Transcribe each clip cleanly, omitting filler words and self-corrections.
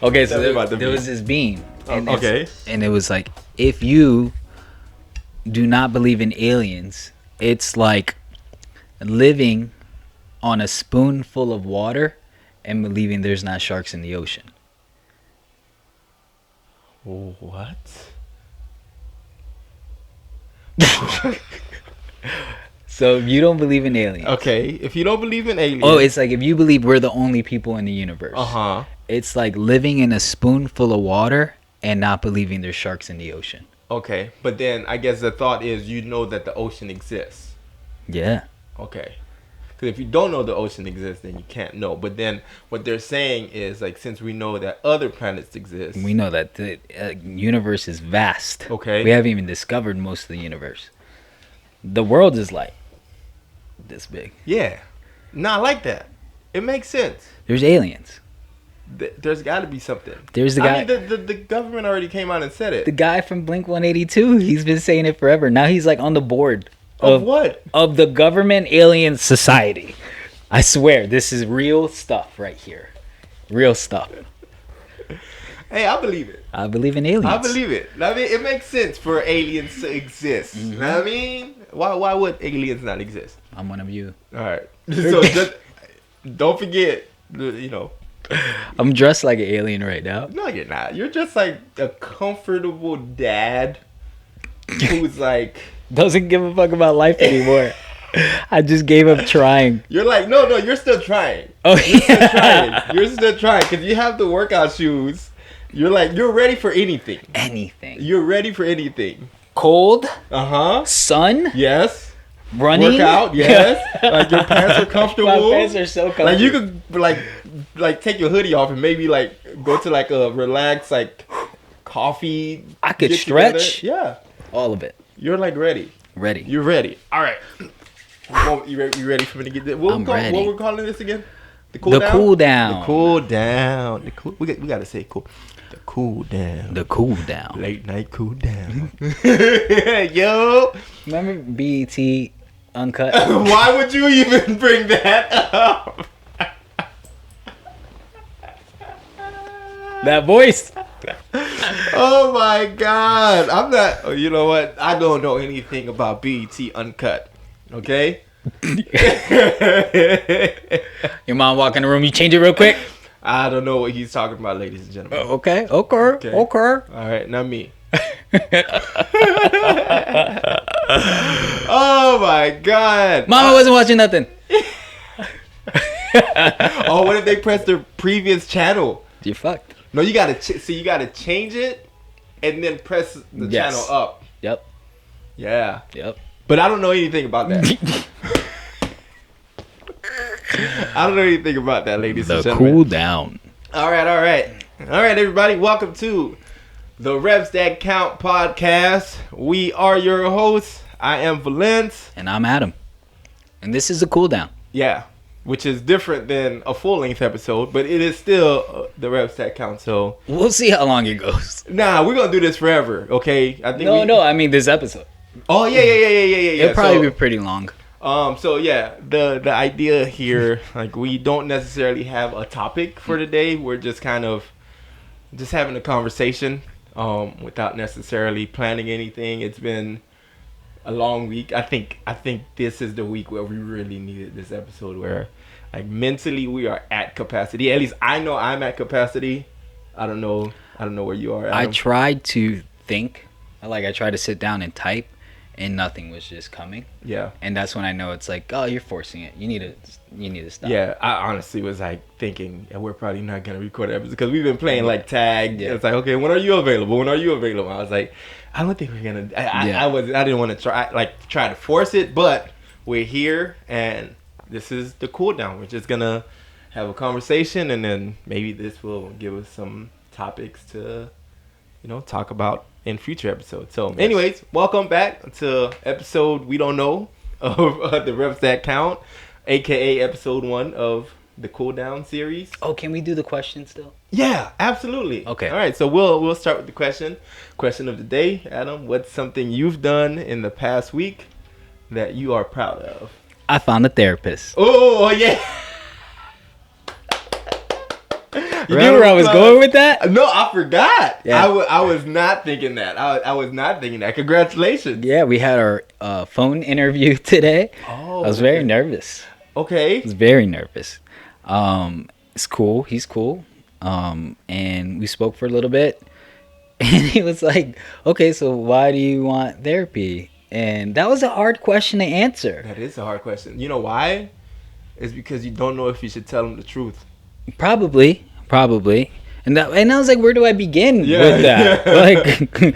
Okay, so there was this beam. And Okay. And it was like, if you do not believe in aliens, it's like living on a spoonful of water and believing there's not sharks in the ocean. What? So if you don't believe in aliens. Okay, if you don't believe in aliens. Oh, it's like if you believe we're the only people in the universe. Uh-huh. It's like living in a spoonful of water and not believing there's sharks in the ocean. Okay, but then I guess the thought is you know that the ocean exists. Yeah. Okay. Because if you don't know the ocean exists, then you can't know. But then what they're saying is, like, since we know that other planets exist. We know that the universe is vast. Okay. We haven't even discovered most of the universe. The world is like this big. Yeah. Not like that. It makes sense. There's aliens. There's got to be something. There's the guy. I mean, the government already came out and said it. The guy from Blink 182, he's been saying it forever. Now he's like on the board. Of what? Of the Government Alien Society. I swear, this is real stuff right here. Real stuff. Hey, I believe it. I believe in aliens. I believe it. I mean, it makes sense for aliens to exist. Mm-hmm. You know what I mean? Why would aliens not exist? I'm one of you. All right. So just, don't forget, you know. I'm dressed like an alien right now. No, you're not. You're just like a comfortable dad who's like... Doesn't give a fuck about life anymore. I just gave up trying. You're like, no, you're still trying. Oh, You're still trying. You're still trying because you have the workout shoes. You're like, you're ready for anything. Anything. You're ready for anything. Cold. Uh-huh. Sun. Yes. Running. Workout. Yes. Like your pants are comfortable. My pants are so comfortable. Like you could like take your hoodie off and maybe like go to like a relaxed like coffee. I could stretch. Yeah. All of it. You're like ready. Ready. You're ready. All right. You ready for me to get this? I'm ready. What we're calling this again? The cool down. The cool down. We gotta say cool. The cool down. The cool down. Late night cool down. Yo. Remember BET Uncut? Why would you even bring that up? That voice. Oh my God. I'm not. Oh, you know what? I don't know anything about BET Uncut. Okay? Your mom walk in the room, you change it real quick? I don't know what he's talking about, ladies and gentlemen. Okay. All right, not me. Oh my God. Mama wasn't watching nothing. Oh, what if they press their previous channel? You're fucked. No, you gotta you gotta change it and then press the channel up. Yep. Yeah. Yep. But I don't know anything about that. I don't know anything about that, ladies and The gentlemen. cool down. All right, everybody. Welcome to the Reps That Count podcast. We are your hosts. I am Valence. And I'm Adam. And this is a cool down. Yeah. Which is different than a full-length episode, but it is still the Reps That Count. So we'll see how long it goes. Nah, we're gonna do this forever. Okay. I think. I mean this episode. Oh yeah. It'll probably be pretty long. So yeah, the idea here, like, we don't necessarily have a topic for today. We're just kind of just having a conversation, without necessarily planning anything. It's been a long week. I think this is the week where we really needed this episode, where like mentally we are at capacity. At least I know I'm at capacity. I don't know where you are, Adam. I tried to think, I tried to sit down and type, and nothing was just coming. Yeah. And that's when I know it's like, oh, you're forcing it. You need to stop. Yeah, I honestly was like thinking, we're probably not gonna record an episode because we've been playing like tag. Yeah. It's like, okay, when are you available? I was like, I don't think we're gonna. I didn't want to try to force it, but we're here and this is the cool down. We're just gonna have a conversation and then maybe this will give us some topics to, talk about in future episodes. So anyways, welcome back to episode we don't know of the Reps That Count, aka episode 1 of the Cool Down series. Oh, can we do the question still? Yeah, absolutely. Okay. All right, so we'll start with the question of the day. Adam, what's something you've done in the past week that you are proud of? I found a therapist. Oh yeah. You knew where I was going with that? No, I forgot. Yeah. I was not thinking that. I was not thinking that. Congratulations. Yeah, we had our phone interview today. Oh, I was very nervous. Okay. I was very nervous. It's cool. He's cool. And we spoke for a little bit. And he was like, okay, so why do you want therapy? And that was a hard question to answer. That is a hard question. You know why? It's because you don't know if you should tell him the truth. Probably. And I was like, where do I begin with that? Like,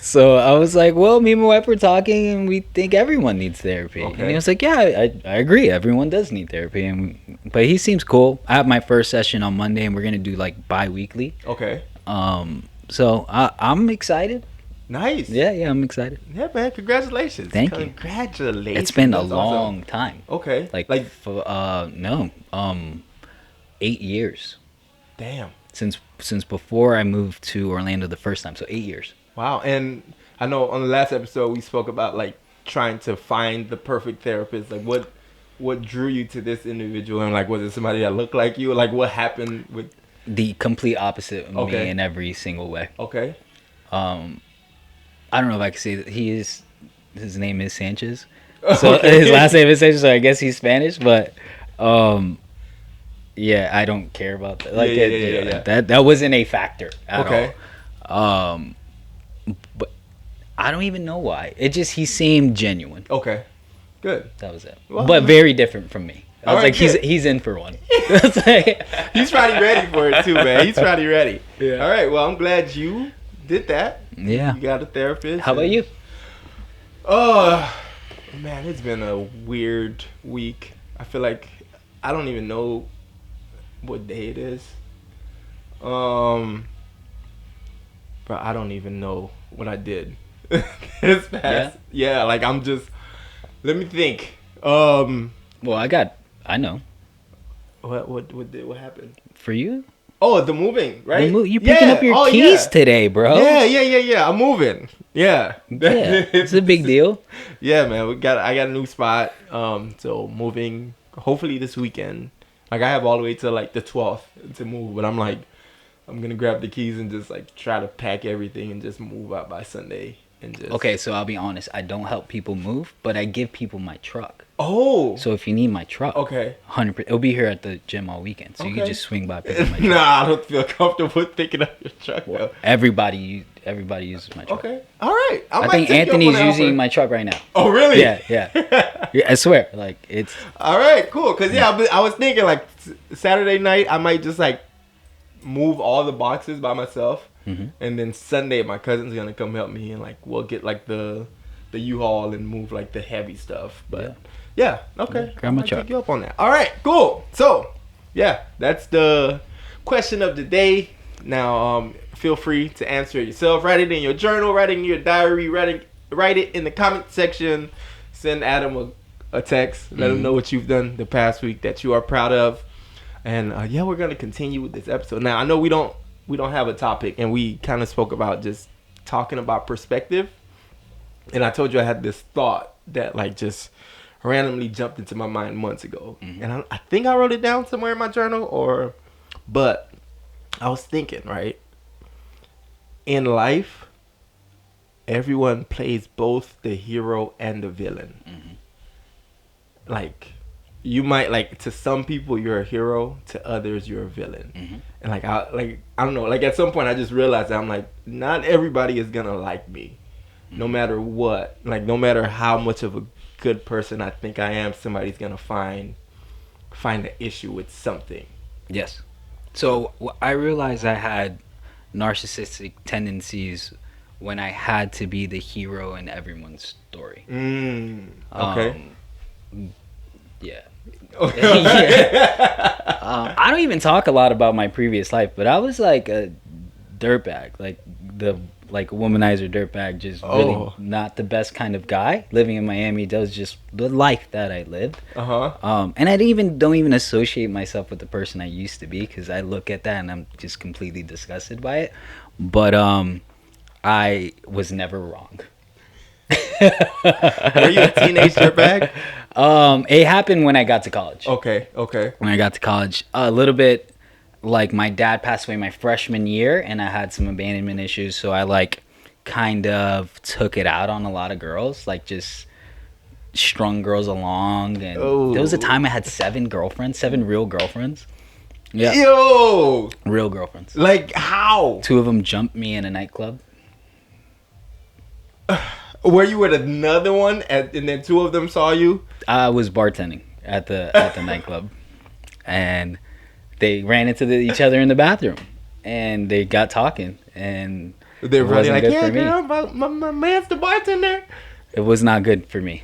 so I was like, well, me and my wife were talking, and we think everyone needs therapy. Okay. And he was like, yeah, I agree. Everyone does need therapy. But he seems cool. I have my first session on Monday, and we're gonna do like bi-weekly. Okay. So I'm excited. Nice. Yeah, I'm excited. Yeah, man. Congratulations. Thank you. Congratulations. It's been a long time. Okay. Like 8 years. Damn. Since before I moved to Orlando the first time, so 8 years. Wow. And I know on the last episode we spoke about like trying to find the perfect therapist. Like what drew you to this individual, and like was it somebody that looked like you? Like what happened with the complete opposite of me in every single way. Okay. I don't know if I can say that his name is Sanchez. So his last name is Sanchez, so I guess he's Spanish, but yeah, I don't care about that. Like that wasn't a factor at all. But I don't even know why. He seemed genuine. Okay. Good. That was it. Well, but very different from me. I was like, he's in for one. He's probably ready for it too, man. He's probably ready. Yeah. All right. Well, I'm glad you did that. Yeah. You got a therapist. How about you? Oh, man, it's been a weird week. I feel like I don't even know what day it is. But I don't even know what I did this past. Yeah, like I'm just. Let me think. Well, I know. What happened for you? Oh, the moving, right? You picking up your keys today, bro? Yeah. I'm moving. Yeah. It's a big deal. Yeah, man. I got a new spot. So moving hopefully this weekend. Like I have all the way to like the 12th to move, but I'm gonna grab the keys and just like try to pack everything and just move out by Sunday and just. Okay, so I'll be honest. I don't help people move, but I give people my truck. Oh. So if you need my truck, 100%, it'll be here at the gym all weekend, so you can just swing by picking my truck. Nah, I don't feel comfortable picking up your truck. Well, everybody uses my truck. Okay, all right. I think Anthony's using my truck right now. Oh, really? Yeah. I swear, like it's. All right, cool. Cause I was thinking like Saturday night I might just like move all the boxes by myself, and then Sunday my cousin's gonna come help me and like we'll get like the U-Haul and move like the heavy stuff, but. Yeah, okay. Grab my truck. Take you up on that. All right, cool. So, yeah, that's the question of the day. Now, feel free to answer it yourself. Write it in your journal, write it in your diary, write it in the comment section. Send Adam a text. Let him know what you've done the past week that you are proud of. And we're gonna continue with this episode. Now, I know we don't have a topic, and we kind of spoke about just talking about perspective. And I told you I had this thought that like just randomly jumped into my mind months ago, and I think I wrote it down somewhere in my journal, but I was thinking, right, in life everyone plays both the hero and the villain. Like you might, like, to some people you're a hero, to others you're a villain. And like I don't know, like at some point I just realized that I'm like, not everybody is gonna like me, no matter what. Like no matter how much of a good person I think I am, somebody's gonna find an issue with something. Yes. So I realized I had narcissistic tendencies when I had to be the hero in everyone's story. Okay. Yeah. I don't even talk a lot about my previous life, but I was like a dirtbag, like a womanizer dirtbag, just really not the best kind of guy. Living in Miami, that was just the life that I lived. And I don't even associate myself with the person I used to be, because I look at that and I'm just completely disgusted by it. But I was never wrong. Were you a teenage dirtbag? It happened when I got to college. Okay. When I got to college, a little bit like my dad passed away my freshman year, and I had some abandonment issues, so I like kind of took it out on a lot of girls, like just strung girls along. And there was a time I had 7 girlfriends, 7 real girlfriends. Yeah. Yo, real girlfriends. Like how? 2 of them jumped me in a nightclub. Were you with another one, and then 2 of them saw you? I was bartending at the nightclub, and they ran into each other in the bathroom, and they got talking, and they were like, "Yeah, girl, me. my man's the bartender." It was not good for me.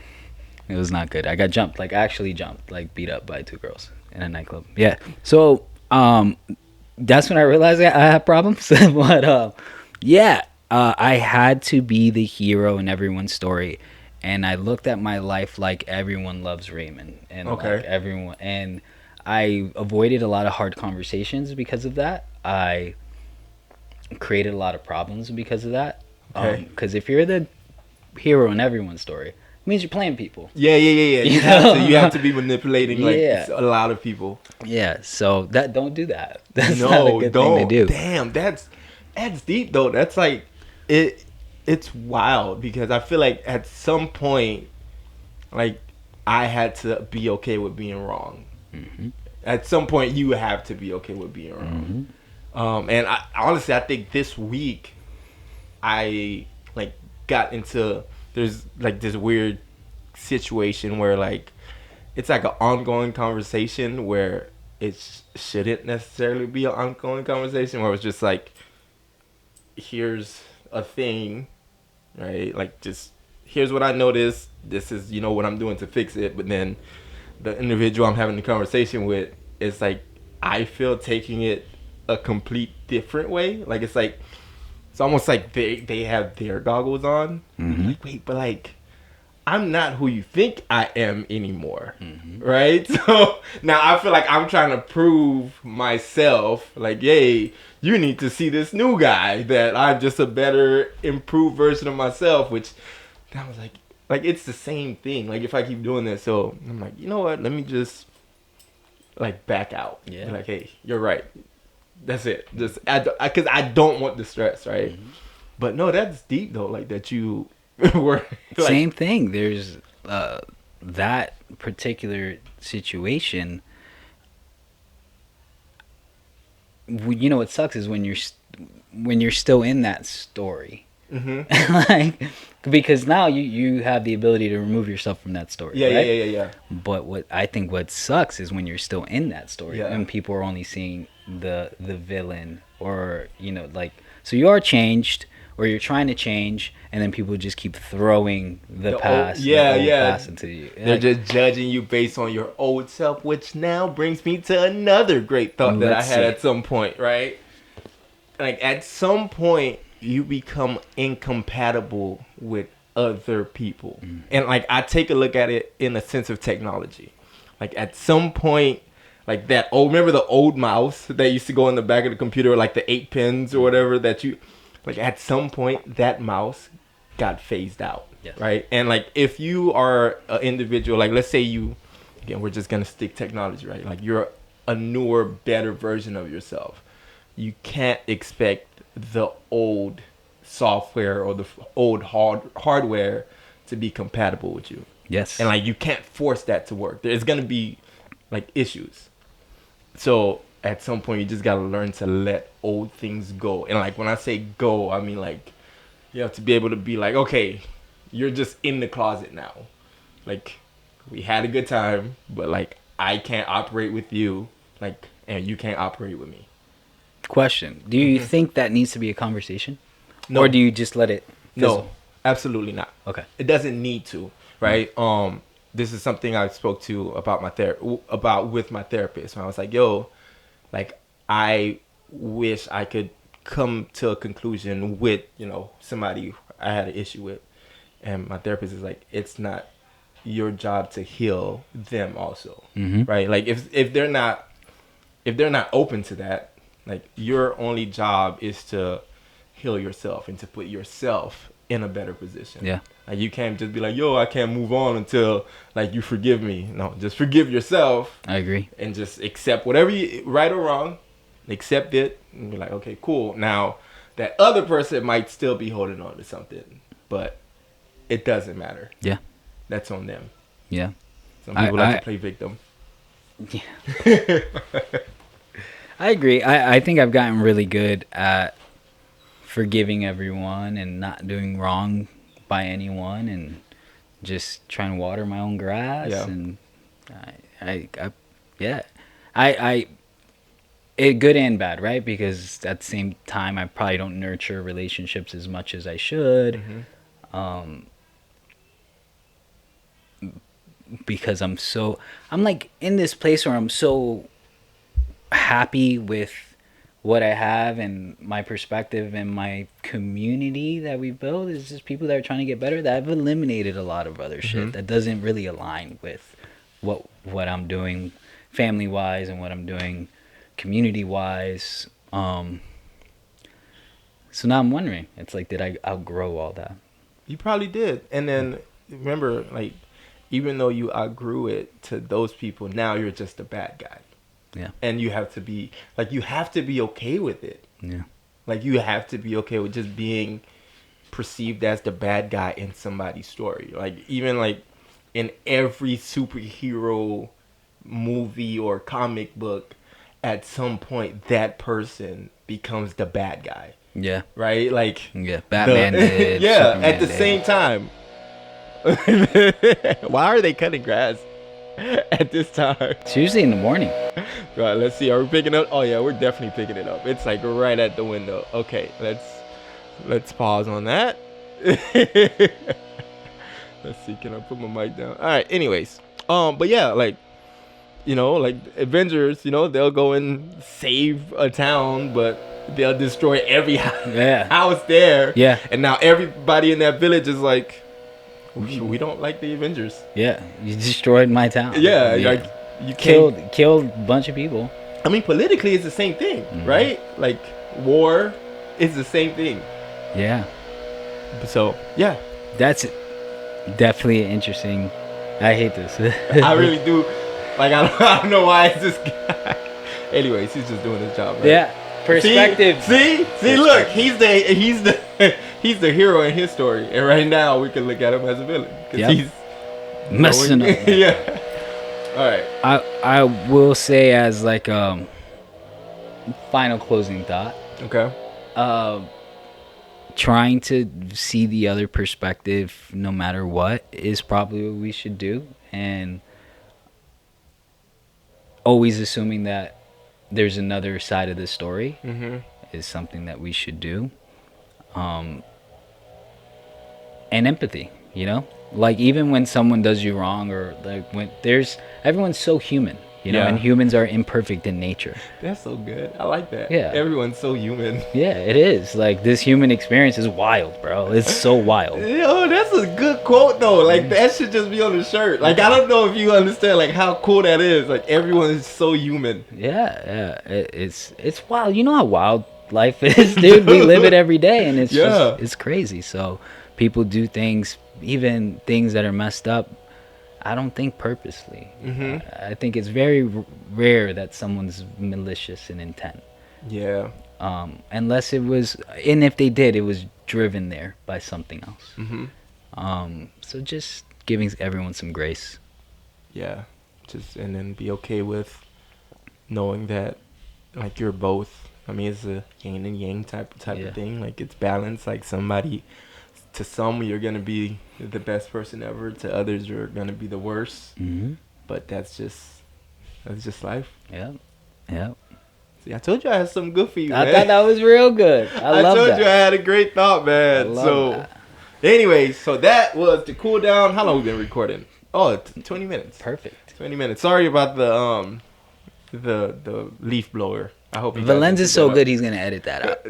It was not good. I got jumped, like actually jumped, like beat up by 2 girls in a nightclub. Yeah. So that's when I realized I had problems. But yeah. I had to be the hero in everyone's story, and I looked at my life like everyone loves Raymond, and like everyone, and I avoided a lot of hard conversations because of that. I created a lot of problems because of that. Because if you're the hero in everyone's story, it means you're playing people. Yeah. You have to be manipulating like a lot of people. Yeah. So don't do that. That's not a good thing to do. Damn, that's deep though. That's like. It's wild because I feel like at some point, like I had to be okay with being wrong. Mm-hmm. At some point, you have to be okay with being wrong. Mm-hmm. And honestly, I think this week, I like got into there's like this weird situation where like it's like an ongoing conversation where it shouldn't necessarily be an ongoing conversation where it's just like here's a thing, right? Like just here's what I noticed. This is what I'm doing to fix it. But then the individual I'm having the conversation with is like I feel taking it a complete different way. Like it's almost like they have their goggles on. Mm-hmm. Like, wait, but like I'm not who you think I am anymore, right? So now I feel like I'm trying to prove myself, like, hey, you need to see this new guy, that I'm just a better, improved version of myself, which I was like it's the same thing. Like if I keep doing this, so I'm like, you know what? Let me just like back out. Yeah. Like, hey, you're right. That's it. Just because I don't want the stress, right? Mm-hmm. But no, that's deep though. Like that you. Like, same thing. There's that particular situation. What sucks is when you're still in that story. Mm-hmm. Like because now you have the ability to remove yourself from that story. Yeah, right? yeah. But what sucks is when you're still in that story and people are only seeing the villain, or like, so you are changed or you're trying to change, and then people just keep throwing the past past into you. They're just judging you based on your old self, which now brings me to another great thought that I had at some point, right? Like at some point you become incompatible with other people. And like I take a look at it in a sense of technology. Like at some point, like that remember the old mouse that used to go in the back of the computer, like the 8 pins or whatever, that you like at some point that mouse got phased out. Yes. Right? And like if you are an individual, like let's say you, again, we're just gonna stick technology, right? Like you're a newer, better version of yourself. You can't expect the old software or the old hardware to be compatible with you. Yes. And like you can't force that to work. There's gonna be like issues. So at some point you just gotta learn to let old things go. And like when I say go, I mean like you have to be able to be like, okay, you're just in the closet now. Like we had a good time, but like I can't operate with you, like, and you can't operate with me. Question: do you think that needs to be a conversation? No. Or do you just let it fizzle? No, absolutely not. Okay. It doesn't need to, right? This is something I spoke to about with my therapist. When I was like, yo, like I wish I could come to a conclusion with, somebody I had an issue with. And my therapist is like, it's not your job to heal them also. Mm-hmm. Right? Like if they're not open to that, like your only job is to heal yourself and to put yourself in a better position. Yeah. Like you can't just be like, yo, I can't move on until like you forgive me. No, just forgive yourself. I agree. And just accept whatever right or wrong, accept it, and be like, okay, cool. Now, that other person might still be holding on to something, but it doesn't matter. Yeah. That's on them. Yeah. Some people like to play victim. Yeah. I agree. I think I've gotten really good at forgiving everyone and not doing wrong by anyone and just trying to water my own grass. Yeah. And I good and bad, right? Because at the same time, I probably don't nurture relationships as much as I should. Mm-hmm. Because I'm like in this place where I'm so happy with what I have and my perspective and my community that we built is just people that are trying to get better, that I've eliminated a lot of other shit that doesn't really align with what I'm doing family wise and what I'm doing community wise. So now I'm wondering, it's like, did I outgrow all that? You probably did. And then remember, like, even though you outgrew it to those people, now you're just a bad guy. Yeah. And you have to be okay with it. Yeah. Like, you have to be okay with just being perceived as the bad guy in somebody's story. Like, even like in every superhero movie or comic book, at some point that person becomes the bad guy. Yeah. Right? Like, yeah, Batman did. Yeah, Superman at the did. same time. Why are they cutting grass at this time? It's usually in the morning. Right, let's see. Are we picking up? Oh yeah, we're definitely picking it up. It's like right at the window. Okay, let's pause on that. Let's see. Can I put my mic down? All right. Anyways, but yeah, like, you know, like Avengers, you know, they'll go and save a town, but they'll destroy every house there. Yeah. And now everybody in that village is like, we don't like the Avengers. Yeah, you destroyed my town. Yeah. Like, you killed a bunch of people. I mean, politically, it's the same thing, right? Like, war is the same thing. Yeah. So, yeah. That's definitely interesting. I hate this. I really do. Like, I don't know why it's this guy. Anyways, he's just doing his job, right? Yeah. Perspective. See, look, he's the hero in his story, and right now we can look at him as a villain because he's messing up. Yeah. All right. I will say, as like final closing thought. Okay. Trying to see the other perspective, no matter what, is probably what we should do, and always assuming that there's another side of the story is something that we should do. And empathy, you know, like even when someone does you wrong, or like when everyone's so human, you know, and humans are imperfect in nature. That's so good. I like that. Yeah. Everyone's so human. Yeah, it is. Like, this human experience is wild, bro. It's so wild. Yo, that's a good quote though. Like, that should just be on the shirt. Like, I don't know if you understand like how cool that is. Like, everyone is so human. Yeah. It's wild. You know how wild life is, dude. We live it every day, and it's just, it's crazy. So people do things, even things that are messed up, I don't think purposely. I think it's very rare that someone's malicious in intent. Yeah. Unless it was, and if they did, it was driven there by something else. So just giving everyone some grace. Yeah. And then be okay with knowing that, like, you're both. I mean, it's a yin and yang type of thing. Like, it's balanced. Like, to some, you're going to be the best person ever. To others, you're going to be the worst. But that's just life. Yeah. See, I told you I had something good for you, man. I thought that was real good. I told you I had a great thought, man. Anyways, so that was the cool down. How long have we been recording? Oh, 20 minutes. Perfect. 20 minutes. Sorry about the leaf blower. I hope Valence is so good, he's going to edit that out.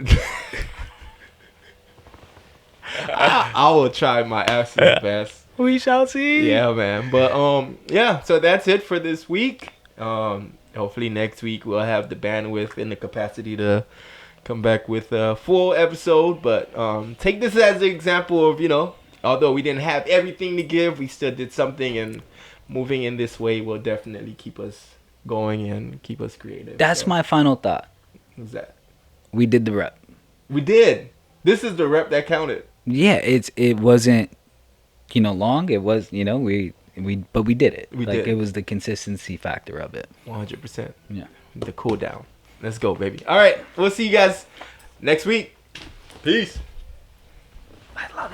I will try my absolute best. We shall see. Yeah, man. But yeah. So that's it for this week. Hopefully next week we'll have the bandwidth and the capacity to come back with a full episode. But take this as an example of, you know, although we didn't have everything to give, we still did something, and moving in this way will definitely keep us going and keep us creative. That's my final thought. Who's that? We did the rep. We did. This is the rep that counted. Yeah, it wasn't, long. It was, but we did it. We did. It was the consistency factor of it. 100%. Yeah. The cool down. Let's go, baby. All right. We'll see you guys next week. Peace. I love it.